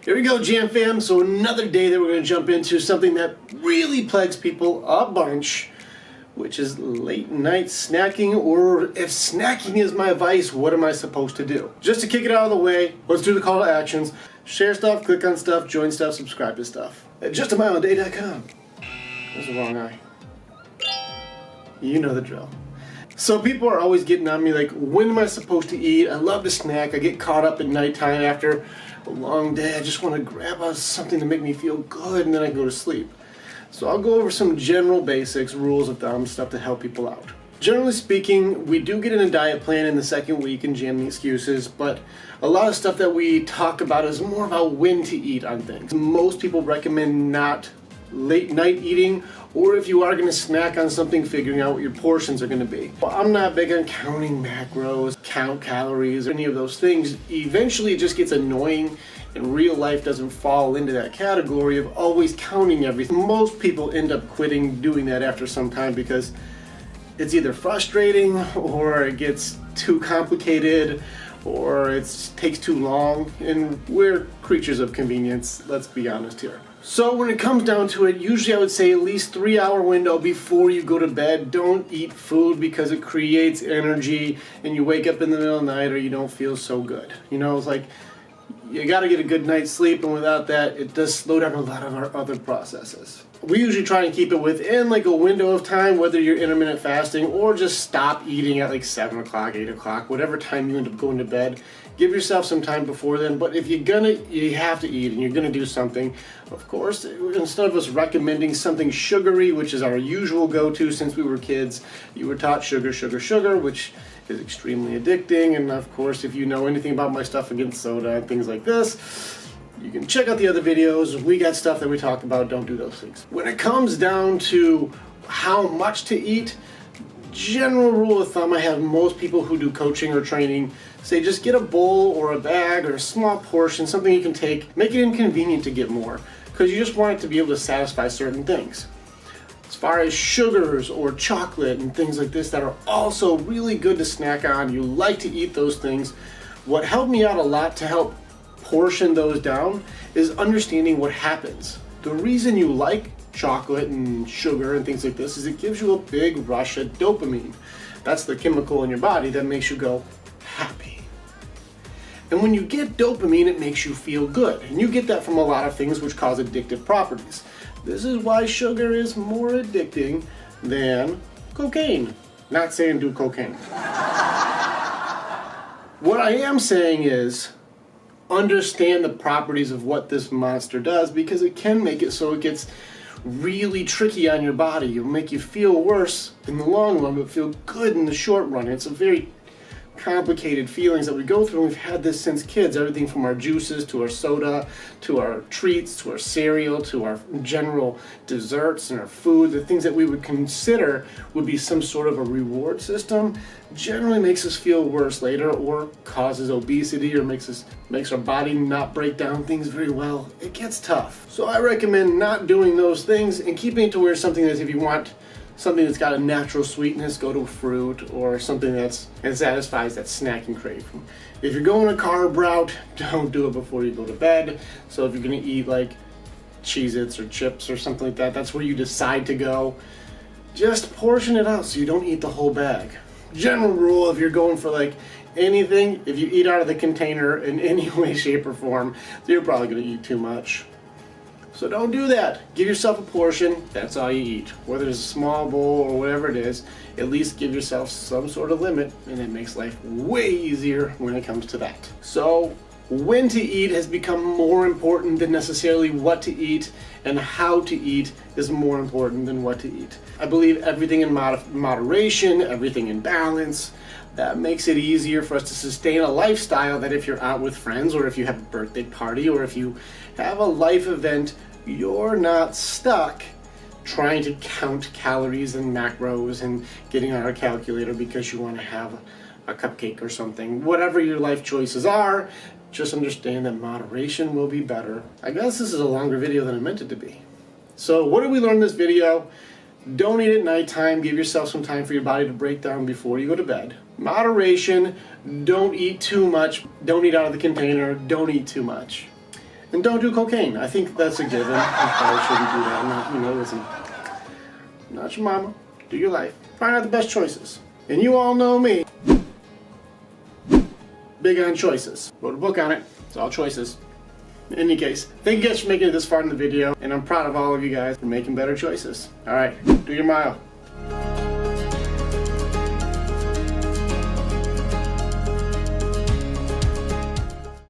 Here we go, Jam Fam. So another day that we're going to jump into something that really plagues people a bunch, which is late night snacking, or if snacking is my vice, what am I supposed to do? Just to kick it out of the way, let's do the call to actions. Share stuff, click on stuff, join stuff, subscribe to stuff. At justamileinday.com. That's the wrong eye. You know the drill. So people are always getting on me like, when am I supposed to eat? I love to snack. I get caught up at nighttime after a long day. I just want to grab something to make me feel good, and then I go to sleep. So I'll go over some general basics, rules of thumb, stuff to help people out. Generally speaking, we do get in a diet plan in the second week and jam the excuses, but a lot of stuff that we talk about is more about when to eat on things. Most people recommend not late night eating, or if you are going to snack on something, figuring out what your portions are going to be. Well, I'm not big on counting macros, count calories, or any of those things. Eventually it just gets annoying, and real life doesn't fall into that category of always counting everything. Most people end up quitting doing that after some time because it's either frustrating, or it gets too complicated, or it takes too long, and we're creatures of convenience, let's be honest here. So when it comes down to it, usually I would say at least 3-hour window before you go to bed. Don't eat food because it creates energy and you wake up in the middle of the night or you don't feel so good. You know, it's like you gotta get a good night's sleep, and without that, it does slow down a lot of our other processes. We usually try and keep it within like a window of time, whether you're intermittent fasting or just stop eating at like 7 o'clock, 8 o'clock, whatever time you end up going to bed. Give yourself some time before then, but if you have to eat and you're gonna do something, of course, instead of us recommending something sugary, which is our usual go-to since we were kids, you were taught sugar, sugar, sugar, which is extremely addicting. And of course, if you know anything about my stuff against soda and things like this, you can check out the other videos. We got stuff that we talk about. Don't do those things. When it comes down to how much to eat, general rule of thumb I have most people who do coaching or training say just get a bowl or a bag or a small portion, something you can take. Make it inconvenient to get more, because you just want it to be able to satisfy certain things. As far as sugars or chocolate and things like this that are also really good to snack on, you like to eat those things. What helped me out a lot to help portion those down is understanding what happens. The reason you like chocolate and sugar and things like this is it gives you a big rush of dopamine. That's the chemical in your body that makes you go happy. And when you get dopamine, it makes you feel good. And you get that from a lot of things which cause addictive properties. This is why sugar is more addicting than cocaine. Not saying do cocaine. What I am saying is understand the properties of what this monster does, because it can make it so it gets really tricky on your body. It'll make you feel worse in the long run, but feel good in the short run. It's a very complicated feelings that we go through. We've had this since kids. Everything from our juices to our soda to our treats to our cereal to our general desserts and our food, the things that we would consider would be some sort of a reward system, generally makes us feel worse later, or causes obesity, or makes our body not break down things very well. It gets tough. So I recommend not doing those things and keeping it to where something that if you want something that's got a natural sweetness, go to a fruit or something that satisfies that snacking craving. If you're going a carb route, don't do it before you go to bed. So if you're gonna eat like Cheez-Its or chips or something like that, that's where you decide to go. Just portion it out so you don't eat the whole bag. General rule, if you're going for like anything, if you eat out of the container in any way, shape, or form, you're probably gonna eat too much. So don't do that. Give yourself a portion, that's all you eat. Whether it's a small bowl or whatever it is, at least give yourself some sort of limit, and it makes life way easier when it comes to that. So when to eat has become more important than necessarily what to eat, and how to eat is more important than what to eat. I believe everything in moderation, everything in balance, that makes it easier for us to sustain a lifestyle that if you're out with friends, or if you have a birthday party, or if you have a life event, you're not stuck trying to count calories and macros and getting on a calculator because you want to have a cupcake or something. Whatever your life choices are, just understand that moderation will be better. I guess this is a longer video than I meant it to be. So what did we learn in this video? Don't eat at nighttime. Give yourself some time for your body to break down before you go to bed. Moderation. Don't eat too much. Don't eat out of the container. Don't eat too much. And don't do cocaine. I think that's a given. You probably shouldn't do that. Not, listen. Not your mama. Do your life. Find out the best choices. And you all know me. Big on choices. Wrote a book on it. It's all choices. In any case, thank you guys for making it this far in the video. And I'm proud of all of you guys for making better choices. Alright, do your mile.